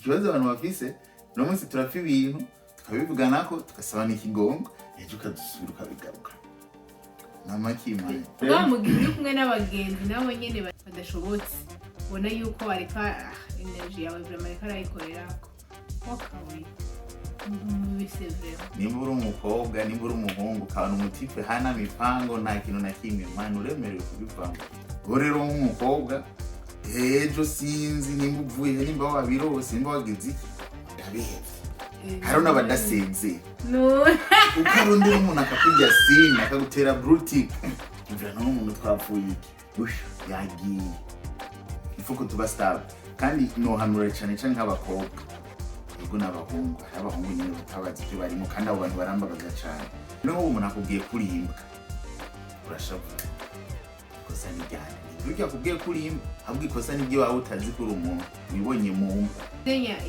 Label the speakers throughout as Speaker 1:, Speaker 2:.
Speaker 1: ikibazo abantu bafise no munsi turapfa ibintu tukabivuganako tugasabana ikigongo ejo ukadusubira ukabigaruka namakimanye
Speaker 2: rero mugihe uri kumwe n'abagenzi nabo nyene badashobotse ubona yuko areka energy yawe vraiment arayikorerako okawe
Speaker 1: nimba uri umukobwa nimba uri umuhungu ukabona umutipe hana mipango nta kintu na kimwe mwana uremerewe kubivamo ubu rero nk'umukobwa ejo sinzi nimba uvuye nimba wabirose nimba wagize iki yabihevye hari n'abadasenze ukarondera umuntu akakurya sina akagutera brutique imvira n'umuntu twapfuye iki yagiye ifuko tuba stable kandi nohanura cyane cyane nk'abakobwa ubwo n'abahungu abahungu nyine batabazi ibyo barimo kandi abo bantu barambabaza cyane niho umuntu akubwiye kurimbwa urashabura ikosa ni ryane burya akubwiye kurimbwa ahubwo ikosa ni ryo wawe utazi kuri umuntu wibonye mu mva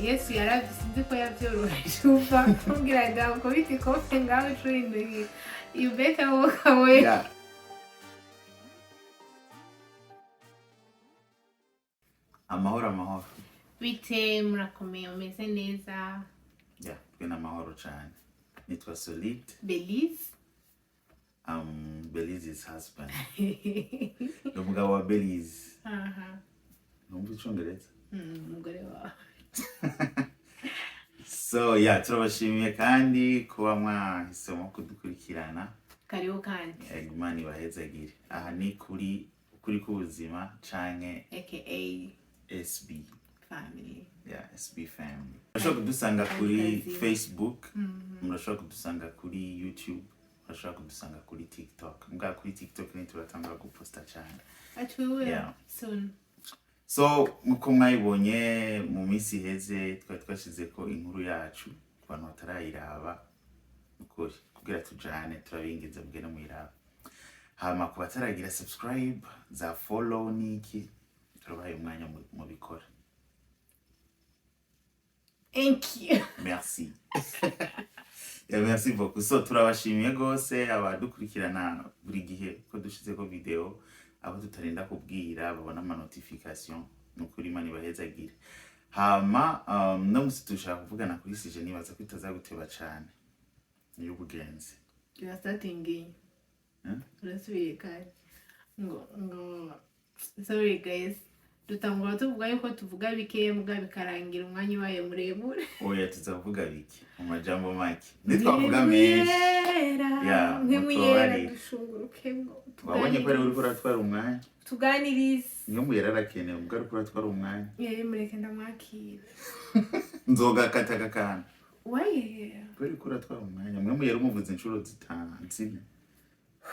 Speaker 2: Yesu yarabisinze ko yabyoroheje uva kumbwira ngo kubita ikofe ngawe curi ibeka wokawe
Speaker 1: amahoro
Speaker 2: bite murakomeye umeze neza
Speaker 1: twe n'amahoro cyane nitwa Solide
Speaker 2: Belize
Speaker 1: Belize's husband umugabo wa Belize numva icyongereza
Speaker 2: umugore wawe
Speaker 1: so turabashimiye kandi kuba mwahisemo kudukurikirana
Speaker 2: karibu kandi
Speaker 1: Imana ibahezagire aha ni kuri k'ubuzima canke
Speaker 2: aka
Speaker 1: SB
Speaker 2: family
Speaker 1: SB family murashobora kudusanga kuri Facebook murashobora kudusanga kuri YouTube murashobora kudusanga kuri TikTok mbwa kuri TikTok ni turatanga guposta cyane
Speaker 2: soon
Speaker 1: so muko mwayibonye mu minsi heze twashize ko inkuru yacu ku bantu batarayiraba ukuri kugira tujane turabingiza bwe no mwiraba hama ku bataragira subscribe za follow niki turabaye umwanya mu bikora.
Speaker 2: Thank you.
Speaker 1: Merci. Merci beaucoup. So turabashimiye gose abadukurikirana buri gihe ko dushize ko video abo tutarinda kubwira babona ama notification nukuri Imana ibahezagire. Hama no musi tushaka kuvugana kuri sije nibaza ko itazaguteba cyane. Y'ubugenzi.
Speaker 2: You are starting. Urasubiye kai. Sorry guys. Dutangura tuvuga yuko tuvuga bike mbwa bikarangira umwanya waye muremure.
Speaker 1: Oya tuzavuga bike amajambo make. Nitwavuga menshi.
Speaker 2: Nk'imuyera dushuguruke ngo.
Speaker 1: Wabonye ko ari uri kuratwara umwanya.
Speaker 2: Tuganirize.
Speaker 1: Niyo muyera arakeneye ubwo ari kuratwara umwanya.
Speaker 2: Yari mureke ndamwakira.
Speaker 1: Nzoga kataka kana.
Speaker 2: Waye.
Speaker 1: Bari kuratwara umwanya. Mwe muyera umuvuze inshuro zitanu.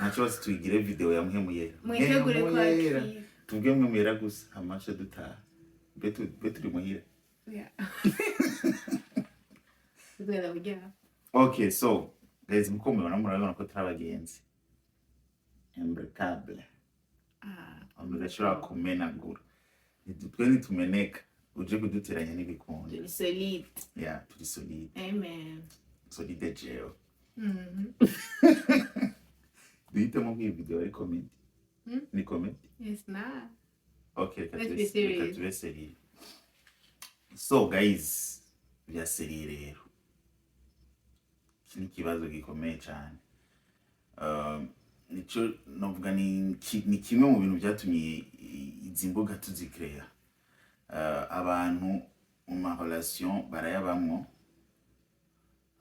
Speaker 1: Nacho twigire video ya mwe muyera.
Speaker 2: Mwitegure kwakira.
Speaker 1: Tubwe mwe muyera gusa amasha dutaha. Beturi muhira. Okay, so guys muko murabona ko turabagenzi. Impeccable. Amurashura kumenagura. Twe nitumeneka uje kuduteranya n'ibikundi.
Speaker 2: Turi solide.
Speaker 1: Turi solide.
Speaker 2: Amen.
Speaker 1: Solide jail. Duhite mu video ari comedy. Ni comedy?
Speaker 2: Yes, nah.
Speaker 1: Okay,
Speaker 2: let's be serious.
Speaker 1: Katube serious. So guys, vya serious rero. Kini kibazo gikomeye cyane. Nico novuga ni kimwe mu bintu byatumye izi mboga tuzikreya. Abantu mu relation barayabamwo.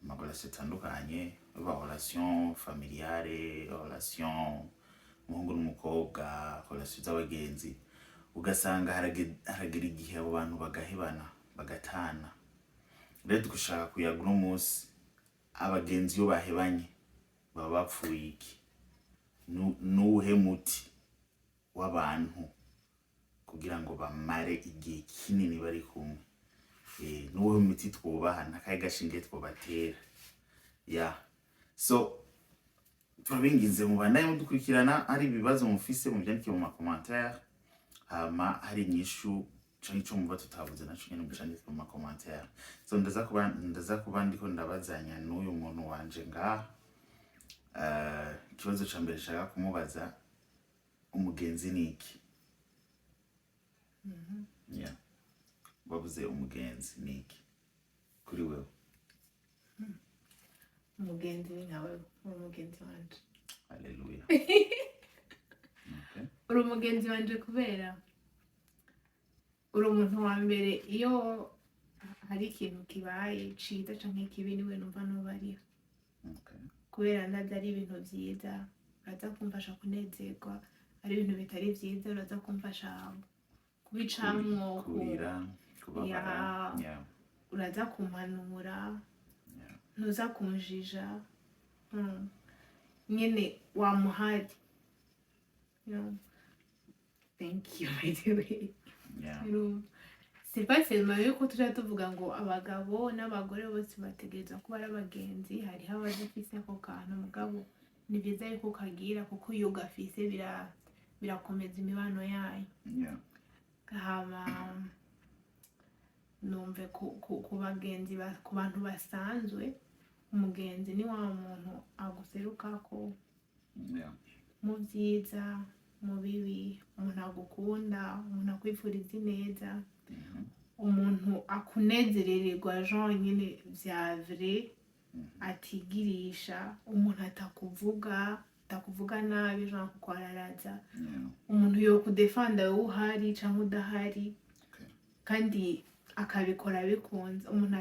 Speaker 1: Ama relation tandukanye, relation familiale, relation umuhungu n'umukobwa, relation z'abagenzi. Ugasanga haragera igihe abo bantu bagahebana, bagatana. Rero dushaka kuyagira umunsi abagenzi yo bahebanye baba bapfuye iki nuhe muti w'abantu kugira ngo bamare igihe kinini bari kumwe nuhe muti twubaha nakaye gashinge twobatera so turabingize mu bandaye mudukurikirana ari ibibazo mufise mu byandike mu commentaire hama hari inyishu canke ico muba tutavuze naco nyene mucandike mu commentaire so ndaza kuba ndiko ndabazanya n'uyu muntu wanje ngaha ikibazo ca mbere shaka kumubaza umugenzi niki bavuze umugenzi niki kuri wewe?
Speaker 2: Umugenzi ni nkawe, uri umugenzi wanje.
Speaker 1: Haleluya.
Speaker 2: Uri umugenzi wanje kubera uri umuntu wa mbere iyo hari ikintu kibaye ciza canke kibi niwe numva nobariho. Kubera ndazi ari ibintu vyiza uraza kumfasha kunezerwa, ari ibintu bitari vyiza uraza kumfasha kubicamwo, kubabara, uraza kumpanura, ntuza kunjija, nyene wamuhari. Thank you, by the way. C'est pas seulement yuko tuja tuvuga ngo abagabo n'abagore bose bategereza kuba ari abagenzi, hariho abadafise ako kantu, mugabo ni vyiza yuko kagira kuko iyo gafise birakomeza imibano yayo. Hama numve ku bagenzi, ku bantu basanzwe, umugenzi ni wa muntu aguserukako mu vyiza, mu bibi, umuntu agukunda, umuntu akwifuriza ineza, umuntu akunezerererwa genre nyene vya vrai, atigirisha, umuntu atakuvuga nabi genre kukwararaza, umuntu yokudefanda wowe uhari canke udahari, kandi akabikora bikunze, umuntu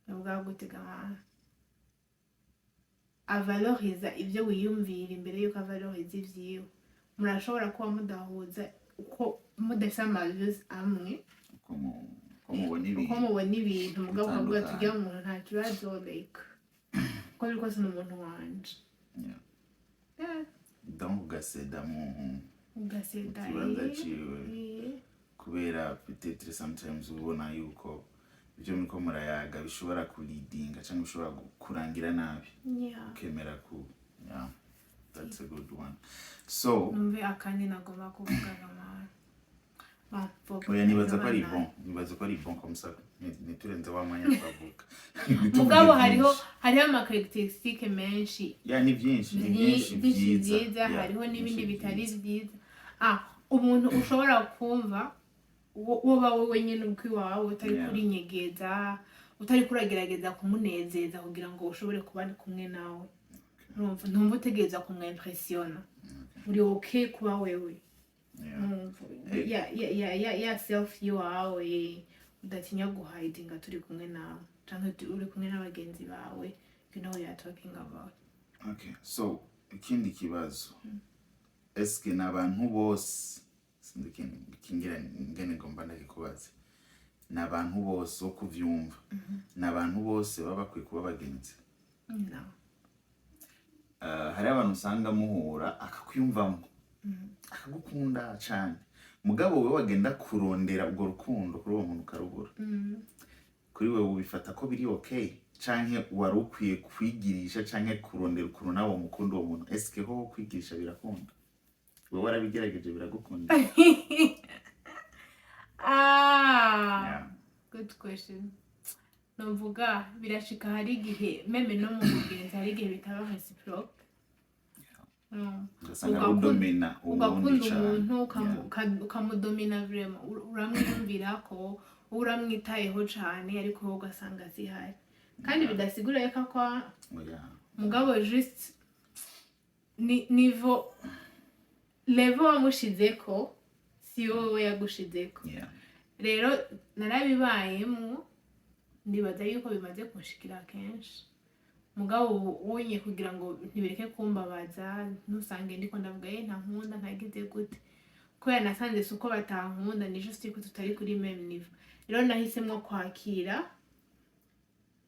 Speaker 2: navuga gutega avaloriza ibyo wiyumvira imbere yuko avaloriza ivyiwe. Murashobora kuba mudahuza uko mudafise amavyuzi amwe, uko mubona ibintu, mugabo ukavuga turya umuntu nta kibazo, like uko biri kose ni umuntu wanje.
Speaker 1: Donc ugaseda
Speaker 2: ugaseda
Speaker 1: ikibanza ciwe, kubera peut-être sometimes ubona yuko ibyo muriko murayaga bishobora kuleadinga cyangwa bishobora kurangira nabi. Ukemera ku that's a good one. So
Speaker 2: numve akandi nagomba kuvuga
Speaker 1: oya nibaza ko ari bon comme ça, niturenze wa mwanya twavuga.
Speaker 2: Mugabo hariho ama characteristics menshi,
Speaker 1: ni byinshi
Speaker 2: vyiza, hariho n'ibindi bitari vyiza. Umuntu ushobora kumva woba wowe nyene ukwiwawe, utari kuri nyegeza, utari kuragerageza kumunezeza kugira ngo ushobore kuba kumwe nawe. Ntumva utegereza kumwimpressiona, uri okay kuba wewe. Ya self yawe, udatinya guhidinga turi kumwe nawe canke uri kumwe n'abagenzi bawe, you know what you are talking about.
Speaker 1: Okay, so ikindi kibazo, eske n'abantu bose kingira ngene ngomba ndakikubaza, n'abantu bose okuvyumva, n'abantu bose baba bakwiye kuba abagenzi?
Speaker 2: No.
Speaker 1: Hari abantu usanga muhura akakwiyumvamo, akagukunda cyane, mugabo wewe wagenda kurondera ubwo rukundo kuri uwo muntu ukarubura. Kuri wewe ubifata ko biri okay canke wari ukwiye kwigirisha canke kurondera ukuntu nawe mukunda uwo muntu? Eske ho kwigirisha birakunda? Wewe warabigerageje biragukunda?
Speaker 2: Good question. Novuga birashika hari igihe meme no mu mugenzi hari igihe bitaba reciprocal.
Speaker 1: Ugasanga udomina
Speaker 2: umuntu ukamudomina vraiment, uramwiyumvira ko uramwitayeho cane, ariko wowe ugasanga zihari, kandi bidasigura yuko kwa mugabo just level wamushizeko si wowe yagushizeko. Rero narabibayemo, ndibaza yuko bimaze kunshikira kenshi, mugabo wonye kugira ngo ntibireke kumbabaza, ntusange ndiko ndavuga nta nkunda ntagize gute, kubera nasanze suko batankunda, ni just ko tutari kuri même niveau. Rero nahisemo kwakira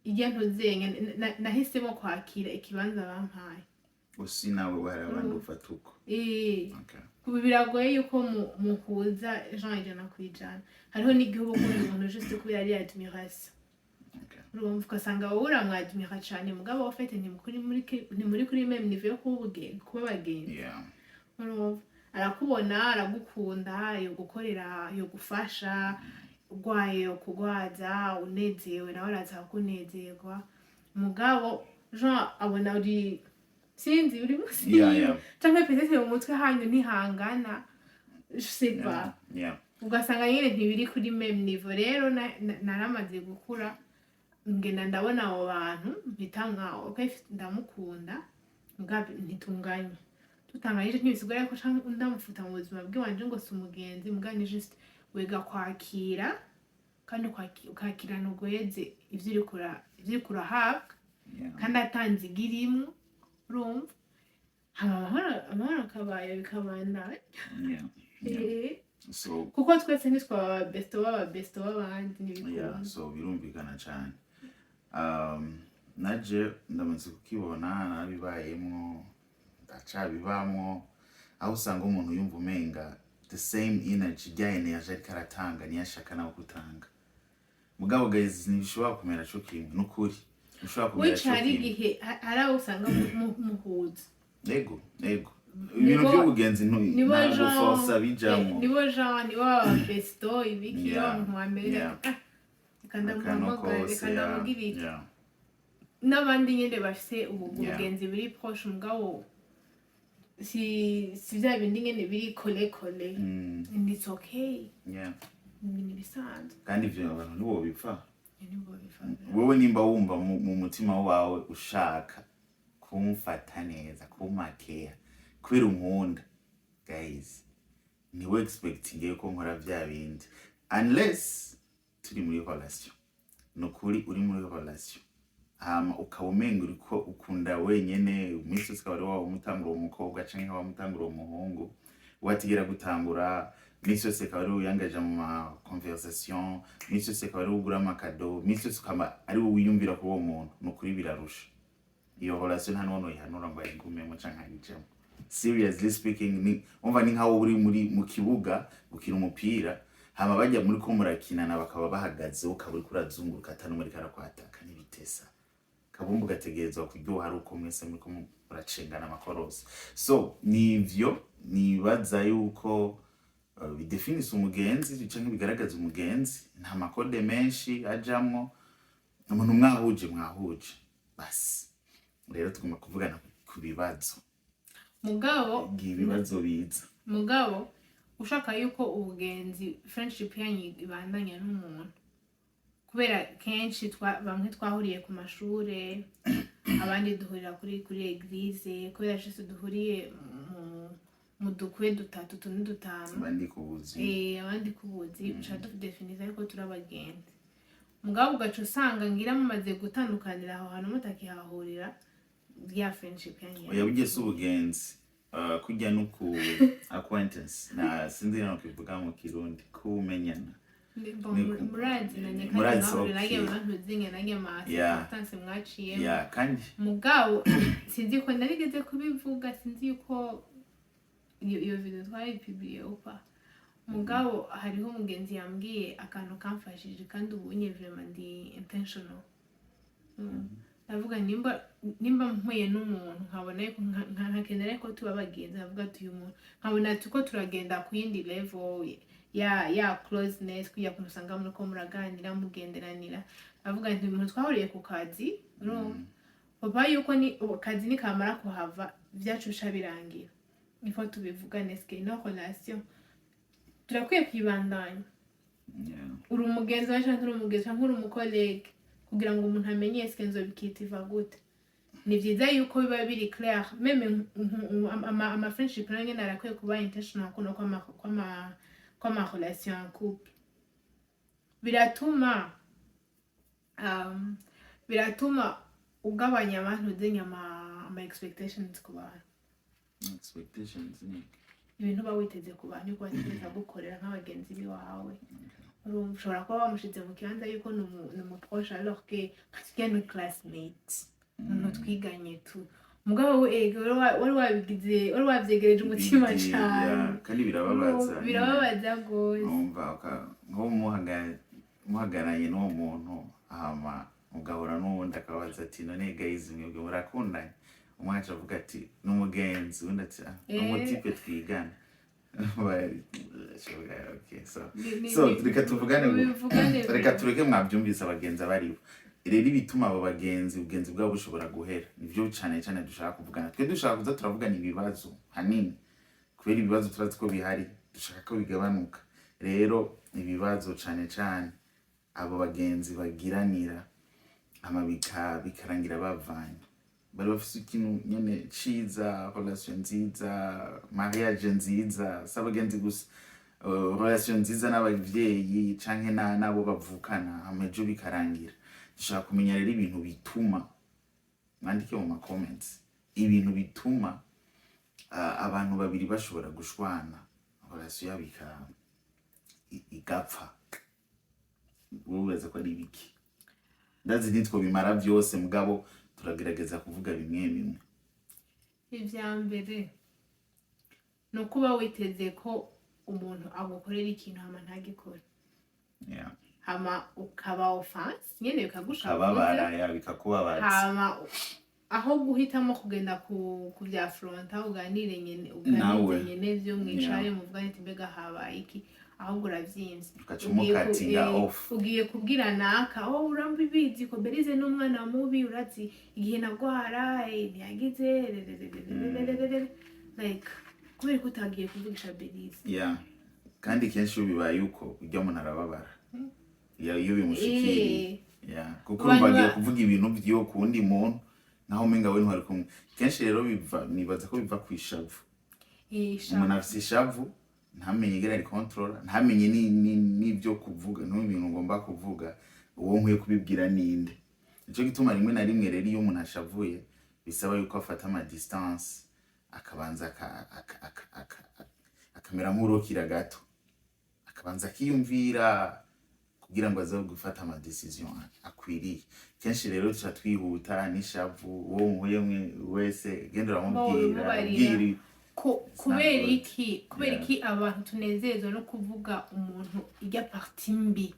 Speaker 2: ijya ntuzenye, nahisemo kwakira ikibanza bampaye.
Speaker 1: Usi nawe warabandi ufatuko.
Speaker 2: Kubi biragoye yuko muhuza Jean kwijana. Hariho n'igihugu umuntu just kubera ari admiration. Urumva ugasanga wowe uramwadmira cyane, mugabo wafete ntimuri kuri même niveau yo kuba bagenzi. Urumva arakubona, aragukunda, yo gukorera, yo gufasha, ugwaye yo kugwaza, unezewe nawe araza kunezerwa. Mugabo Jean abona uri sinzi uri musi, canke peut-être mu mutwe hanyu ntihangana, je sais pas. ugasanga nyine ntibiri kuri meme niveau. Rero naramaze gukura ngenda ndabona abo bantu mpita nkaho okay ndamukunda mugabe ntitunganye tutanganyije ntibisigura ko canke ndamufuta mu buzima bw'iwanje ngo si umugenzi mugani just wega kwakira kandi ukakirana ugweze ivyo uriko urahabwa kandi atanze igirimo urumva amahoro akabaye bikabandanya.
Speaker 1: So
Speaker 2: kuko twese ntitwaba besto w'abandi n'ibikunda.
Speaker 1: So birumvikana cyane. Naje ndamaze kukibona nabibayemo ndacabibamwo aho usanga umuntu yumva umenga the same energy energy ariko aratanga niyashaka nawe gutanga mugabo guys ntibishobora kumera cyo kimwe n'ukuri bishobora kumera cyo kimwe
Speaker 2: wicari igihe araho usanga muhuza
Speaker 1: ego ibintu by'ubugenzi ntabwo force bijamo
Speaker 2: nibo besto ibiki abantu wambere kandi amugiriki n'abandi nyine bafise ubugenzi biri proche mugabo si vya bindi nyene biri kole and it's okay. Ni bisanzwe
Speaker 1: kandi ivyo abantu nibo bipfa wowe nimba wumva mu mutima wawe ushaka kumfata neza kumakea kubera unkunda guys niwe expecting ko nkora vya bindi unless turi muri relation nukuri uri muri relation ukawumenga uriko ukunda wenyene umisi ukaba ari wawe umutangura umukobwa canke wawe umutangura umuhungu watigera gutangura misi yose ukaba ari uyangaje mu conversation misi yose ukaba ari ugura amakado misi yose ukaba ari wiyumvira ku uwo muntu nukuri birarusha iyo relation nta n'uno yihanura ngo ayigumemo canke ayijemo. Seriously speaking umva ni nkaho uri mu kibuga ukina umupira hama bajya muri ko murakinana bakaba bahagaze ukaba uri kurazunguruka atanu muri karakwataka n'ibitesa kabumbu gategerezwa kuryoha ari uko mwese muri ko muracengana amakorosi. So nivyo nibaza yuko bidefinise umugenzi canke bigaragaza umugenzi nta makode menshi ajamwo umuntu mwahuje basi rero tugomba kuvugana ku bibazo ibibazo biza
Speaker 2: mugabo ushaka yuko ubugenzi friendship yanyu ibandanya n'umuntu kubera kenshi bamwe twahuriye ku mashure abandi duhurira kuri eglise kubera cyose duhuriye mu dukwe dutatu tuni dutanu
Speaker 1: abandi
Speaker 2: kubuzi uca dudefinisa yuko turabagenzi mugabo ugaca usanga ngira mumaze gutandukanira aho hantu mutakihahurira ya friendship yanyu
Speaker 1: yabugese ubugenzi kujya no ku acquaintance na sindi no kivuga mu Kirundi kumenyana
Speaker 2: murazi abantu zinge nange matanse mwaciye
Speaker 1: kandi
Speaker 2: mugabo sinzi ko narigeze kubivuga sinzi yuko iyo video twayipibiye upa mugabo hariho umugenzi yambwiye akantu kamfashije kandi ubunye vraiment ndi intentional. Navuga nimba mpuye n'umuntu nkabona yuko nkakenera ko tuba bagenzi navuga tuyu muntu nkabona tuko turagenda ku yindi level ya closeness kuya kunusanga muri ko muraganira mugenderanira navuga nti umuntu twahuriye ku kazi papa yuko ni kazi ni kamara kuhava vyacusha birangira ifo tubivuga neske no relation turakwiye kwibandanya uri umugenzi wacu nturi umugenzi nturi umukolege kugira ngo umuntu amenye eske nzo bikitiva gute. Ni vyiza yuko biba biri clair meme ama friendship nange narakwiye kuba intentional kuno kwa relation en couple biratuma ugabanya abantu zenya ama expectations ku bantu ibintu bawiteze ku bantu yuko bategeza gukorera nk'abagenzi biwawe ushobora kuba bamushize mu kibanza yuko ni umuproche alors que kasikia ni classmate twiganye tu mugabo wari wavyegereje umutima cyane
Speaker 1: kandi birababaza
Speaker 2: gose
Speaker 1: nko muhagaranye n'uwo muntu hama mugahora n'uwundi akabaza ati none guys mwebwe murakundanye umwacu avuga ati n'umugenzi undi ati n'umutipe twigana so reka tuvugane reka tureke mwabyumvise abagenzi abaribo rero ibituma abo bagenzi ubugenzi bwabo bushobora guhera nivyo cyane dushaka kuvugana twe dushaka kuza turavugana ibibazo hanini kubera ibibazo turazi ko bihari dushaka ko bigabanuka rero ibibazo cane cane abo bagenzi bagiranira ama bikarangira bavanye bari bafise ikintu nyene ciza relation nziza mariage nziza sabagenzi gusa relation nziza n'abavyeyi canke nabo bavukana amejo bikarangira dushaka kumenya rero ibintu bituma mwandike mu comments ibintu bituma abantu babiri bashobora gushwana relation yabo igapfa ububaza ko ari ibiki ndazi nitwo bimara byose mugabo turagerageza kuvuga bimwe bimwe
Speaker 2: ivya mbere no kuba witeze ko umuntu agukorera ikintu hama ntagikora hama ukaba offense nyene
Speaker 1: bikagushababara bikakubabaza
Speaker 2: hama aho guhitamo kugenda ku bya fronta uganire nyene nyene vyo mwicare muvugane ati mbega habaye iki ahubwo uravyimvye
Speaker 1: ukacumukatinga off
Speaker 2: ugiye kubwira naka uramba ibizi ko berize n'umwana mubi urazi igihe nagwara ntiyagize like kubera ko utagiye kuvugisha berize
Speaker 1: kandi kenshi bibaye uko ujya umuntu arababara iyo bimushikiriye kuko bagiye kuvuga ibintu byo kundi muntu naho menga we ntwari kumwe kenshi rero nibaza ko biva kwishavu umuntu afise ishavu ntamenye gera ari control ntamenye n'ibyo kuvuga n'ibintu ngomba kuvuga uwo nkwiye kubibwira ninde nico gituma rimwe na rimwe rero iyo umuntu ashavuye bisaba yuko afata ama distance akabanza akamera nk'urokira gato akabanza akiyumvira kugira ngo aze gufata ama decision akwiriye kenshi rero tuca twihuta n'ishavu uwo nkwiye wese gendera mubwira
Speaker 2: kubera iki abantu tunezezwa no kuvuga umuntu ijya parti mbi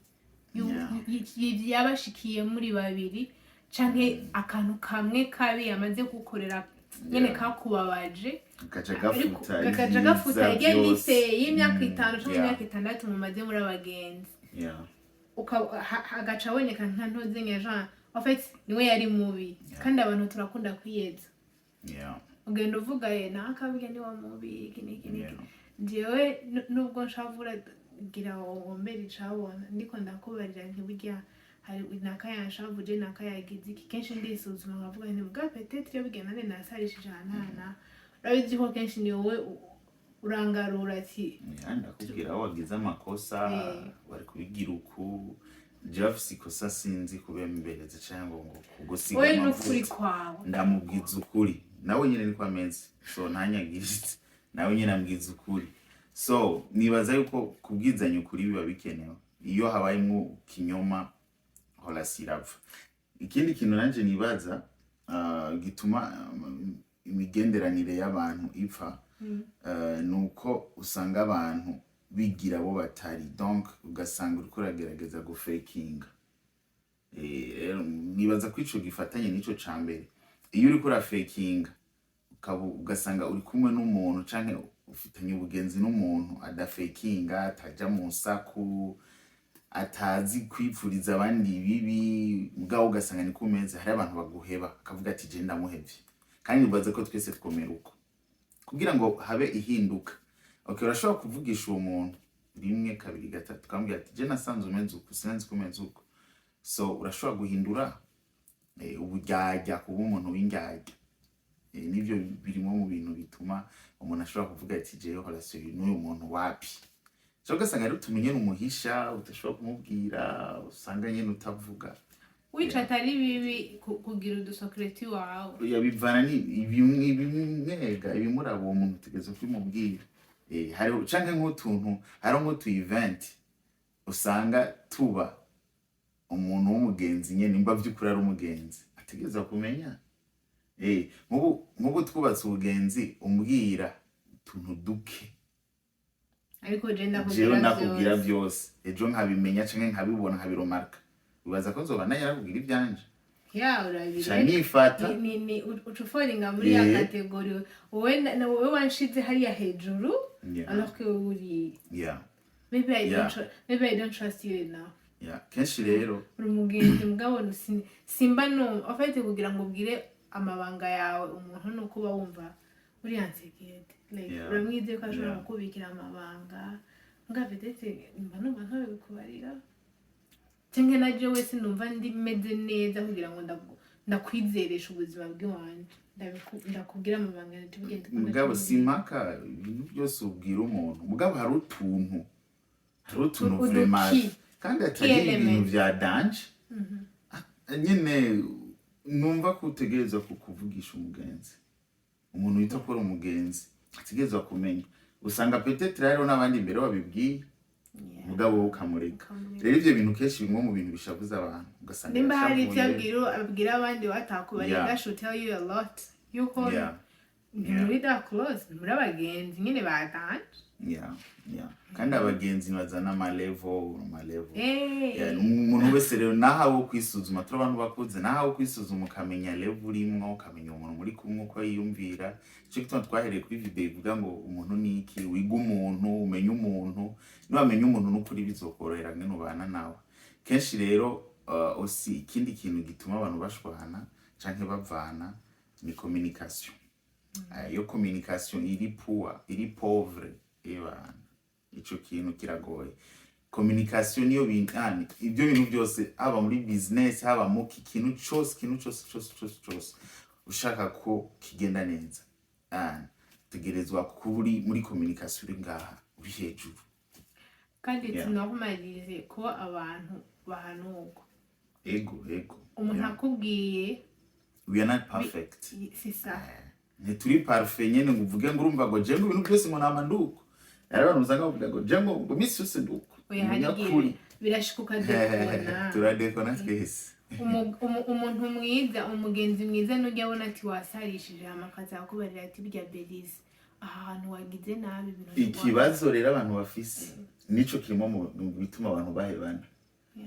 Speaker 2: yabashikiye muri babiri canke akantu kamwe kabi yamaze gukorera nyene kakubabaje
Speaker 1: gaca
Speaker 2: gafuta igenise y'imyaka 5 canke imyaka 6 mumaze muri abagenzi agaca aboneka nka ntoze ngejean en fait niwe yari mubi kandi abantu turakunda kwiyeza ugenda uvuga nakabige ni wa mubi iki jewe nubwo nshavura gira wombera icabona ndiko ndakubarira ntiburya hari nakayanshavuje nakayagize iki kenshi ndisuzuma nkavuga nti bwa peut-être iyo bigenda nene nasarishije ahanana urabizi ko kenshi ni wowe urangarura ati
Speaker 1: ndakubwira aho wagize amakosa bari kubigira uku Jeff ikosa sinzi kubembereza cyangwa ngo kugusiga
Speaker 2: we n'ukuri kwawe
Speaker 1: ndamubwiza ukuri nawe nyine niko ameze so ntanyagiritse nawe nyine ambwiza ukuri so nibaza yuko kubwizanya ukuri biba bikenewe iyo habayemo kinyoma hola sirapfa ikindi kintu nanje nibaza gituma imigenderanire y'abantu ipfa nuko usanga abantu bigira bo batari donc ugasanga uriko uragerageza gufakinga nibaza ko ico gifatanye nico cambere iyo uriko urafakinga ugasanga uri kumwe n'umuntu canke ufitanye ubugenzi n'umuntu adafakinga ataja mu saku atazi kwipfuriza abandi bibi mugabo ugasanga ni kumeze hari abantu baguheba akavuga ati je ndamuhevye kandi nibaza ko twese twomera uko kugira ngo habe ihinduka urashobora kuvugisha uwo muntu rimwe kabiri gatatu kambwira ati je nasanze umeze uko sinzi kumeze uko so urashobora guhindura uburyarya kuba umuntu w'indyarya nivyo birimo mu bintu bituma umuntu ashobora kuvuga ati je relation n'uyu muntu wapi so ugasanga rero tumenye n'umuhisha utashobora kumubwira usanga nyene utavuga
Speaker 2: wica atari bibi kugira udusokreti wawe
Speaker 1: yabivana ni ibimwega ibimuraba uwo muntu tegeza kwimubwira hari canke nk'utuntu hari nk'utu event usanga tuba umuntu w'umugenzi nyene nimba vy'ukuri ari umugenzi ategeza kumenya nk'ubu twubatse ubugenzi umbwira utuntu duke
Speaker 2: ariko
Speaker 1: jewe ndakubwira byose ejo nkabimenya canke nkabibona nkabiromarka ubaza ko nzoba nayo arakubwira ivyanje
Speaker 2: urabira
Speaker 1: nifata
Speaker 2: ni ucuforinga muri ya kategori wowe wanshize hariya hejuru alors que uri maybe I don't trust you enough
Speaker 1: kenshi rero
Speaker 2: uri umugenzi mugabo simba no en fait kugira ngo ubwire amabanga yawe umuntu nuko uba wumva uri ansekete like uramwize ko ashobora kubikira amabanga ngavete mba numva ntabikubarira cyangwa naje wese numva ndi meze neza kugira ngo ndakwizeresha ubuzima bw'iwanje ndakubwira amabanga tugende
Speaker 1: mugabo simpaka ibintu byose ubwira umuntu mugabo hari utuntu vraiment kandi atari ibintu vya danje nyine numva ko utegerezwa kukuvugisha umugenzi umuntu wita ko ari umugenzi ategerezwa kumenya usanga peut-être rero n'abandi imbere babibwiye mugabo ukamureka rero ivyo bintu kenshi bimwe mu bintu bishavuza abantu ugasanga
Speaker 2: nimba hari icyo abwira abandi batakubarira that should tell you a lot yuko muri that close muri abagenzi nyine batanje
Speaker 1: kandi abagenzi bazana amalevel umuntu wese rero nahawe kwisuzuma turi abantu bakuze nahawe kwisuzuma ukamenya level urimo ukamenya umuntu muri kumwe uko yiyumvira cyo gituma twahereye kuri video ivuga ngo umuntu ni iki wiga umuntu umenya umuntu niwamenya umuntu n'ukuri bizokorohera ngene ubana nawe kenshi rero osi ikindi kintu gituma abantu bashwana canke bavana ni communication iyo communication iri pauvre ico kintu kiragoye communication niyo bintani ibyo bintu byose haba muri business haba mu kintu cyose ushaka ko kigenda neza tegerezwa kuri muri communication uri ngaha uri hejuru
Speaker 2: kandi tunakumarize ko abantu bahanuka
Speaker 1: ego
Speaker 2: umuntu akubwiye
Speaker 1: we are not perfect
Speaker 2: c'est ça
Speaker 1: ntituri parfait nyene ngo uvuge ngo urumva ngo jengo ibintu byose ngo namanduko abantu usanga bavuga ngo jengo ngo misi yose nduko
Speaker 2: nyakuri birashikuka dekona
Speaker 1: turadekona twese
Speaker 2: umuntu mwiza umugenzi mwiza nujya abona ati wasarishije amakaza akubarira ati bijya belize ahantu wagize nabi ibintu
Speaker 1: ikibazo rero abantu bafise nico kirimo mu bituma abantu bahebana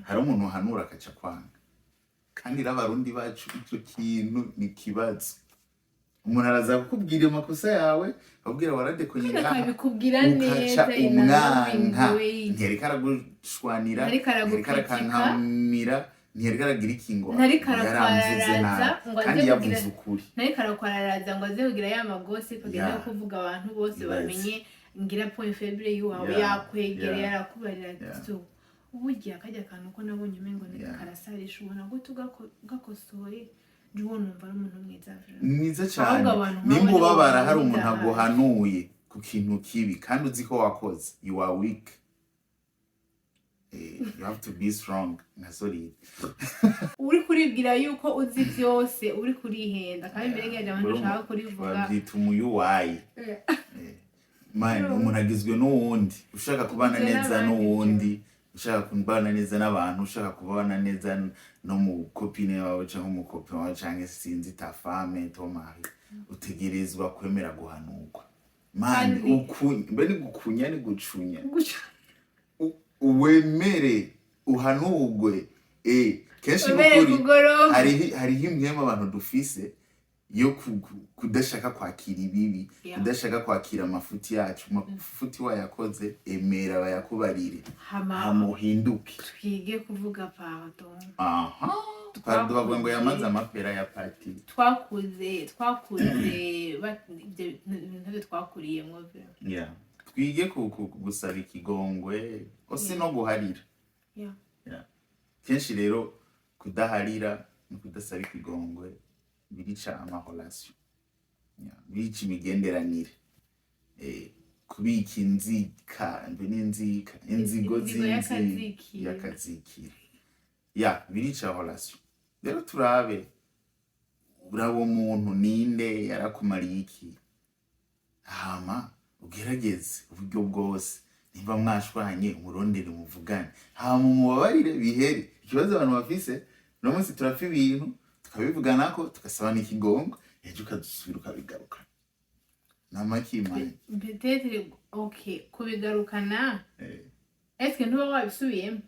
Speaker 1: hari umuntu hanura akaca kwanga kandi n'abarundi bacu ico kintu ni kibazo umuntu araza kukubwira amakosa yawe abwira waradekonye ngaha
Speaker 2: bikubwira neza
Speaker 1: umwanka ntereka aragushwanira ntereka arakankamira ntereka aragira ikingo
Speaker 2: yaramvuze
Speaker 1: kandi yavuze ukuri
Speaker 2: ntereka arakwararaza ngo aze kugira ya magose kugenda kuvuga abantu bose bamenye ngira point faible yuwawe yakwegera yarakubarira so ubugiye akajya kantu ko nabonye mengo ni karasarisha ubona gute ugakosoye Juwo numva ari umuntu
Speaker 1: mwiza cyane nimba ubabara hari umuntu aguhanuye ku kintu kibi kandi uzi ko wakoze you are weak you have to be strong na solid
Speaker 2: uri kuribwira yuko uzi byose uri kurihenda kandi mbere y'aje abantu ushaka kurivuga
Speaker 1: babyita umuyuwayi umuntu agizwe n'uwundi ushaka kubana neza n'uwundi ushaka kubana neza n'abantu ushaka kubana neza no mu copine wawe cyangwa mu copine wawe cyangwa sinzi ta femme to mari utegerezwa kwemera guhanurwa man mbene gukunya ni gucunya uwemere uhanurwe kenshi n'ukuri hari imwema abantu dufise yo kudashaka kwakira ibibi kudashaka kwakira amafuti yacu amafuti wayakoze emera bayakubarire hamuhinduke
Speaker 2: twige kuvuga pardon
Speaker 1: twavuga ngo yamaze amapera ya party
Speaker 2: twakuze ibyo twakuriyemo
Speaker 1: twige gusaba ikigongwe osi no guharira kenshi rero kudaharira no kudasaba ikigongwe birica amahorasyo birica imigenderanire kubika inzika inzigo y'akazikira birica horasyo rero turabe urabo muntu ninde yarakumariye iki hama ugerageze uburyo bwose nimba mwashwanye umurondere muvugane hama mubabarire bihere ikibazo abantu bafise no munsi turapfa ibintu tukabivugana ko tugasaba n'ikigongo ejo ukadusubira ukabigaruka namakimanye
Speaker 2: peut-être kubigarukana est-ce que ntuba wabisubiyemo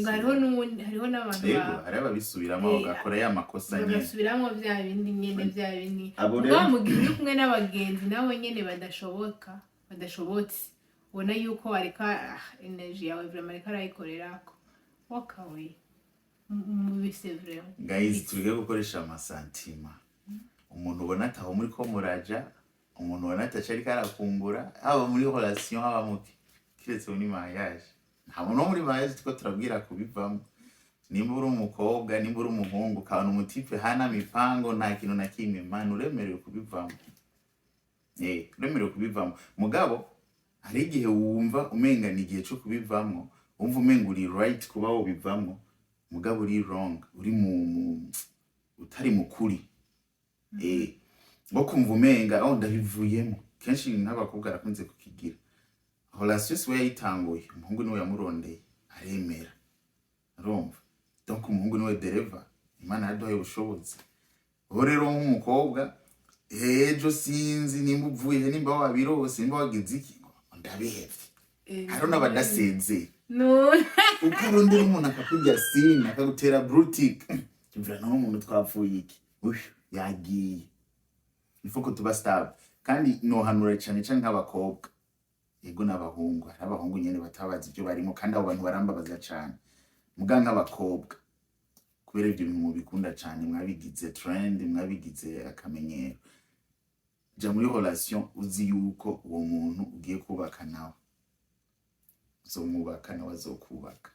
Speaker 2: hariho n'abantu
Speaker 1: hari ababisubiramo bagakora ya makosa nyene
Speaker 2: bagasubiramo vya bindi nyene vya bindi ubwo mu gihe uri kumwe n'abagenzi nawe nyene badashobotse ubona yuko areka energy yawe vraiment areka arayikorerako walk away
Speaker 1: guys tuge gukoresha amasantima umuntu ubona ataho muri ko muraja umuntu ubona atacari karakumbura haba muri relation haba muki kiretse muri mariage ntabwo no muri mariage two turabwira kubivamo nimba uri umukobwa nimba uri umuhungu ukabona umutipe hana mipango nta kintu na kimwe mani uremerewe kubivamo uremerewe kubivamo mugabo hari igihe wumva umenga ni igihe cyo kubivamo wumva umenga uri right kuba wobivamo mugabo uri wrong uri utari mukuri ngo kumva umenga ndabivuyemo kenshi n'abakobwa arakunze kukigira relation we yayitanguye umuhungu niwe yamurondeye aremera urumva donc umuhungu niwe dereva imana yaduhaye ubushobozi ubu rero nk'umukobwa ejo sinzi nimba uvuye nimba wabirose nimba wagize iki ndabihevye haro n'abadasenze uko urondera umuntu akakujya sina akagutera brutique kimvira naho umuntu twapfuye iki yagiye ifuko tuba stable kandi nohanura cyane cyane nk'abakobwa yego n'abahungu hari abahungu nyene batabaza ibyo barimo kandi abo bantu barambabaza cyane muga nk'abakobwa kubera ibyo bintu mubikunda cyane mwabigize trend mwabigize akamenyero ja muri relation uzi yuko uwo muntu ugiye kubaka nawe uzomubaka nawe azokubaka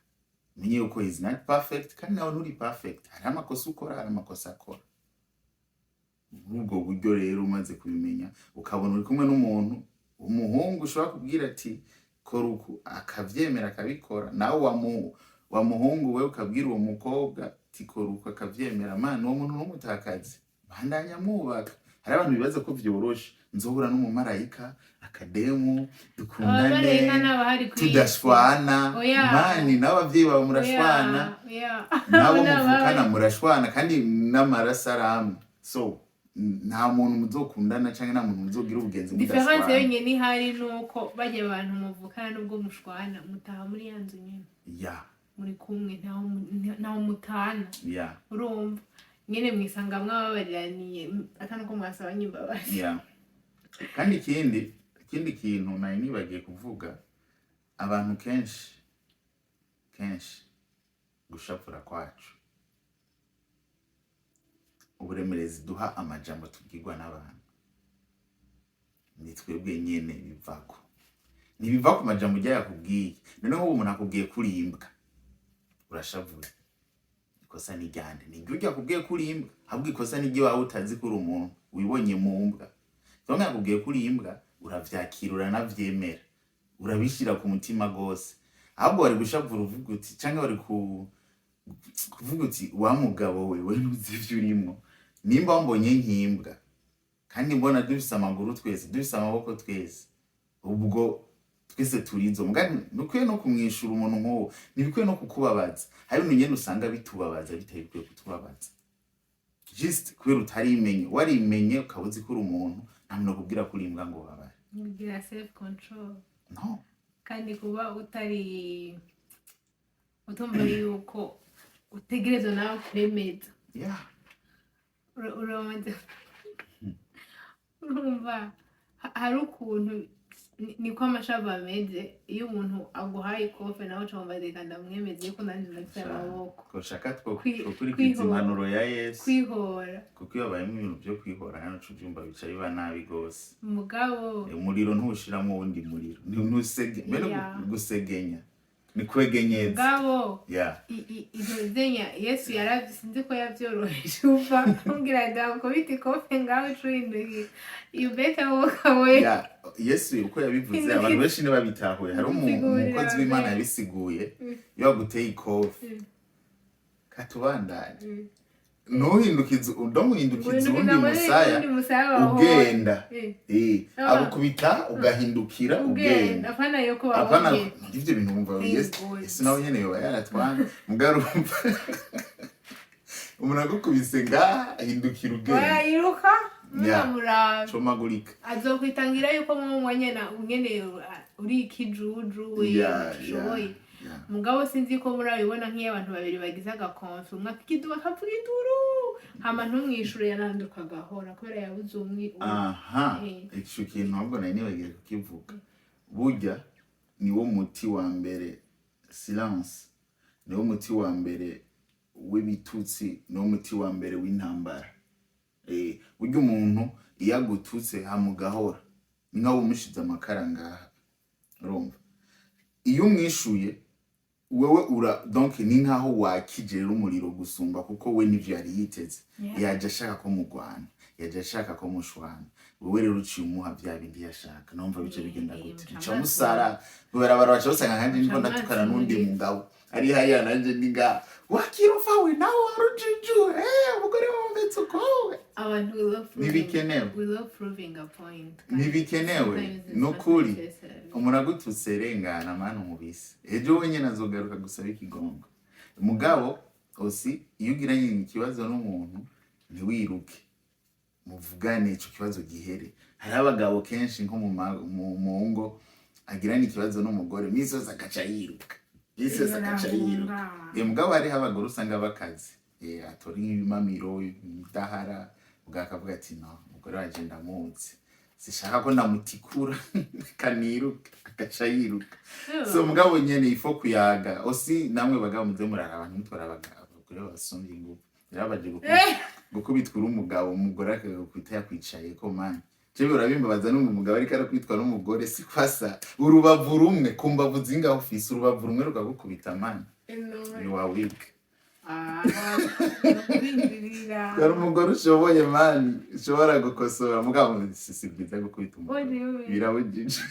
Speaker 1: menye yuko is not perfect kandi nawe nturi perfect hari amakosa ukora hari amakosa akora ubwo buryo rero umaze kubimenya ukabona uri kumwe n'umuntu umuhungu ushobora kubwira ati kora uku akavyemera akabikora nawe wa muhungu we ukabwira uwo mukobwa ati kora uku akavyemera man uwo muntu n'umutakazi bandanya mubaka hari abantu bibaza ko vyoroshe nzohura n'umumarayika akademu dukundane tudashwana mani n'abavyeyi bawe murashwana nabo muvukana murashwana kandi n'amarasaramu so nta muntu muzokundana canke nta muntu muzogira ubugenzi mudashwana
Speaker 2: difference yenyene ihari nuko bajye abantu muvukana nubwo mushwana mutaha muri yanzu nyene muri kumwe ntaho mutana urumva nyene mwisanga mwababariraniye atano ko mwasaba nyimbabazi
Speaker 1: kandi ikindi kintu nayo nibagiye kuvuga abantu kenshi gushapfura kwacu uburemerezi duha amajambo tubwirwa n'abantu ni twebwe nyene bivako ntibiva ku majambo ujya yakubwiye noneho uwo umuntu akubwiye kuri imbwa urashavuye ikosa ni ryande nibyo ujya akubwiye kuri imbwa ahubwo ikosa ni ryo wawe utazi kuri umuntu wibonye mu mbwa cyangwa yakubwiye kuri imbwa uravyakira uranavyemera urabishira ku mutima gose ahubwo wari gushavura uvuga uti cyangwa wari kuvuga uti wa mugabo we ntuzi ivyo urimo nimba wambonye nk'imbwa kandi mbona dufise amaguru twese dufise amaboko twese ubwo twese turizo mugani nukwiye no kumwishura umuntu nk'uwo nibikwiye no kukubabaza hari ibintu nyene usanga bitubabaza bitari bikwiye kutubabaza just kubera utarimenye warimenye ukabuzi kuri umuntu nta muntu akubwira kuri imbwa ngo babare
Speaker 2: mugira self control
Speaker 1: no
Speaker 2: kandi kuba utari utumva yuko utegerezwa nawe kuremeza urumva hari ukuntu niko amashava ameze iyo umuntu aguhaye ikofe nawe ucumva reka ndamwemeze yuko nanjye ndafite amaboko
Speaker 1: koshaka twokurikiza impanuro ya Yesu
Speaker 2: kwihora
Speaker 1: kuko iyo abayemo ibintu byo kwihora hano cubyumva bica biba nabi gose
Speaker 2: mugabo
Speaker 1: umuriro ntushiramo wundi muriro ntusege mbere gusegenya ni kwegenyeza
Speaker 2: mugabo izozenya Yesu yarabisinze ko yavyoroheje uva kugira ngo biti kofe ngawe curinduye you better walk away
Speaker 1: Yesu uko yabivuze abantu benshi ntibabitahuye hari umukozi w'Imana yabisiguye iyo aguteye ikofe katubandanye nuhindukiza undi musaya ugenda abukubita ugahindukira ugenda
Speaker 2: apana yoko wawe
Speaker 1: ivyo bintu umva Yesu nawe nyene yoba yaratwana mugarumva umuntu agukubise hindukira ugenda
Speaker 2: wayiruka mura
Speaker 1: chomagurika
Speaker 2: azokwitangira yuko mwanyena ungene uri ikijuju we shoboye mugabo sinzi ko murabibona nk'iyo abantu babiri bagize agakonfi umwe akiduba akavuga iduru hama ntumwishure yananduka gahora kubera yabuze umwe
Speaker 1: ico kintu ahubwo nari nibagiye kukivuga burya niwo muti wa mbere silence niwo muti wa mbere w'ibitutsi niwo muti wa mbere w'intambara burya umuntu iyo agututse hamugahora ni nkaho umushize amakara ngaha urumva iyo umwishuye wewe donc ni nkaho wakijera umuriro gusumba kuko we nivyo yari yiteze yaje ashaka ko mugwana yaje ashaka ko mushwana wewe rero uciye umuha bya bindi yashaka numva bice bigenda gute bica musara kubera baca basanga kandi niko ndatukana n'undi mugabo ari hariya nanje ninga wakirufa we nawe warujiju umugore wametse ukowe
Speaker 2: abantu we love proving a point
Speaker 1: ntibikenewe nukuri umuntu agututse rengana manu mubisi ejo wenyine azogaruka gusaba ikigongo mugabo osi iyo ugiranye ikibazo n'umuntu ntiwiruke muvugane ico kibazo gihere hari abagabo kenshi nko mu ngo agiranye ikibazo n'umugore misoza agaca yiruka mugabo hari abagore usanga bakazi atori nk'ibimamiro idahara ugakavuga ati no umugore wanje ndamuzi sishaka ko ndamutikura kaniruka agaca yiruka so mugabo nyene ifo kuyaga osi namwe bagabo muze muraraba ntitwara abagore basomye ngo yarabaje gukubitwa umugabo umugore akakwita yakwicaye ko man jewe urabimbabaza n'umugabo ariko arakwitwa n'umugore si kwasa urubavu rumwe kumbavu zinga office urubavu rumwe rukagukubita man ni wa week Kari umugore ushoboye mani ushobora gukosora mugabo si byiza gukubita umugabo birabujije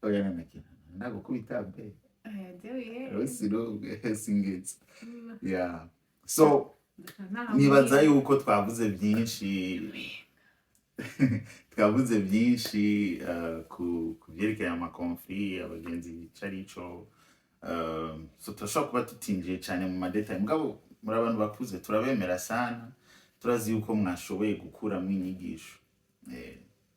Speaker 1: oya nanakina ndagukubita be singetse so nibaza yuko twavuze byinshi ku byerekeye amakonfli abagenzi bicarico so turashobora kuba tutinjiye cyane mu madetail mugabo muri abantu bakuze turabemera sana turazi yuko mwashoboye gukuramo inyigisho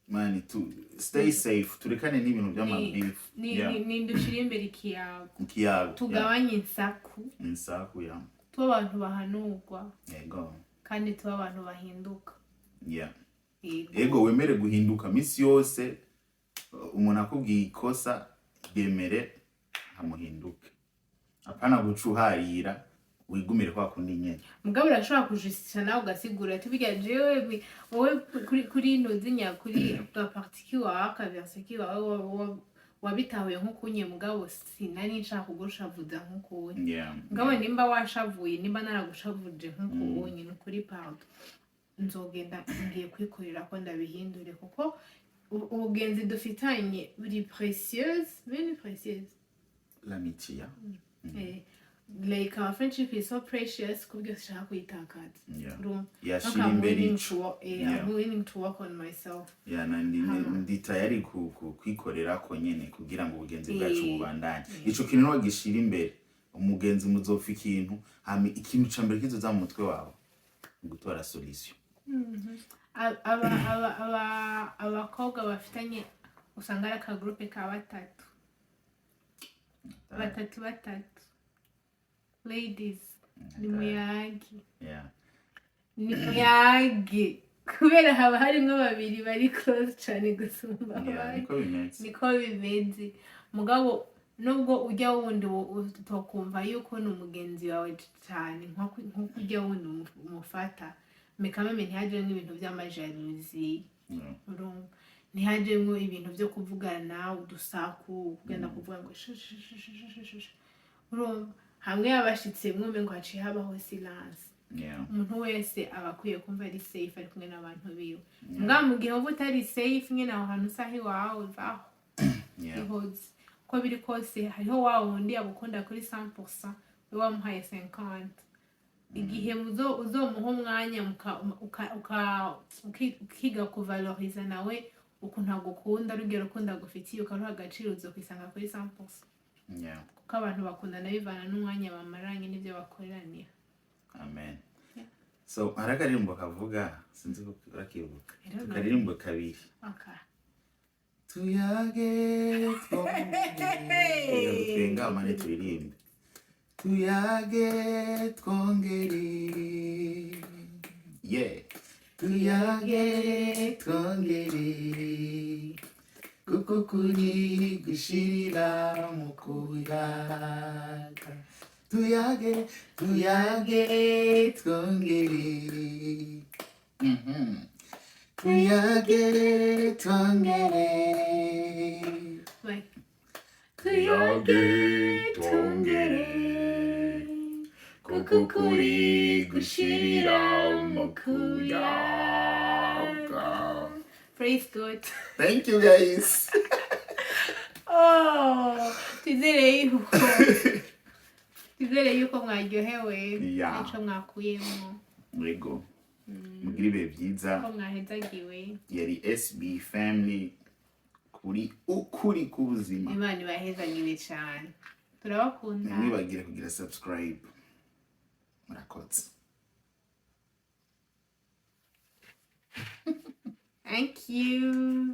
Speaker 1: mani to stay safe turekane n'ibintu by'amabifu
Speaker 2: nindushira imbere ikiyago tugabanye insaku tuba abantu bahanurwa
Speaker 1: yego
Speaker 2: kandi tuba abantu bahinduka
Speaker 1: yego wemere guhinduka misi yose umuntu akubwiye ikosa yemere amuhinduke apana gucuharira wigumire kwa kundi nyene
Speaker 2: mugabo urashobora kujistisha nawe ugasigura ati bijya jewe wowe kuri nozinya kuri la partie waka verse wawe wabitahuye nkukunye mugabo sinari nshaka kugushavuza nkukunye mugabo nimba washavuye nimba naragushavuje nkukunye nukuri pardon nzogenda ngiye kwikorera ko ndabihindure kuko ubugenzi dufitanye buri précieuse
Speaker 1: l'amitié
Speaker 2: like our friendship is so precious kubyo shaka kuyitakaza
Speaker 1: I'm
Speaker 2: willing to work on myself
Speaker 1: ndi tayari kwikorera ko nyene kugira ngo ubugenzi bwacu bubandanye ico kintu no gishira imbere umugenzi muzopfa ikintu cambere kizoza mu mutwe wawe gutora solution
Speaker 2: abakobwa bafitanye usanga ari akagroupe ka batatu ladies ni muyagi kubera haba harimwo babiri bari close cyane gusumba niko bimeze mugabo nubwo ujya wundi utokumva yuko ni umugenzi wawe cyane nko ujya wundi umufata mekameme ntihajemo ibintu by'amajaluzi ntihajemo ibintu byo kuvugana udusaku kugenda kuvuga ngo hamwe yabashitse mwumve ngo haciye habaho silence umuntu wese aba akwiye kumva ari safe ari kumwe n'abantu biwe mbwa mu gihe uba utari safe nyine aho hantu usaha iwawe vaho ihoze uko biri kose hariho wa wundi agukunda kuri 100% we wamuhaye 50 igihe uzomuha umwanya ukiga kuvaloriza nawe ukuntu agukunda rugero ukunda gufitiye ukaruha agaciro uzokwisanga kuri 100% kuko abantu bakundana bivana n'umwanya bamaranye n'ibyo bakoreranira
Speaker 1: amen so harakaririmbo kavuga sinzi ko urakibuka karirimbo kabiri tuyage twenga amane turirimbe tuyage twongere tuyage twongere kuko kuri gushirira mu kuyaga tuyage twongere tuyagere twongere
Speaker 2: Like,
Speaker 1: tuyage twongere kuko kuri gushirira mu kuyaga.
Speaker 2: Praise God.
Speaker 1: Thank you guys.
Speaker 2: Oh, twizere yuko mwaryohewe
Speaker 1: Yeah.
Speaker 2: n'icyo mwakuyemo,
Speaker 1: Yego. Mugire ibihe byiza.
Speaker 2: ko mwahezagiwe.
Speaker 1: Yari SB family kuri ukuri k'ubuzima.
Speaker 2: Imana ibahezagire cyane, turabakunda.
Speaker 1: Ntimwibagire kugira subscribe. Murakoze.
Speaker 2: Thank you.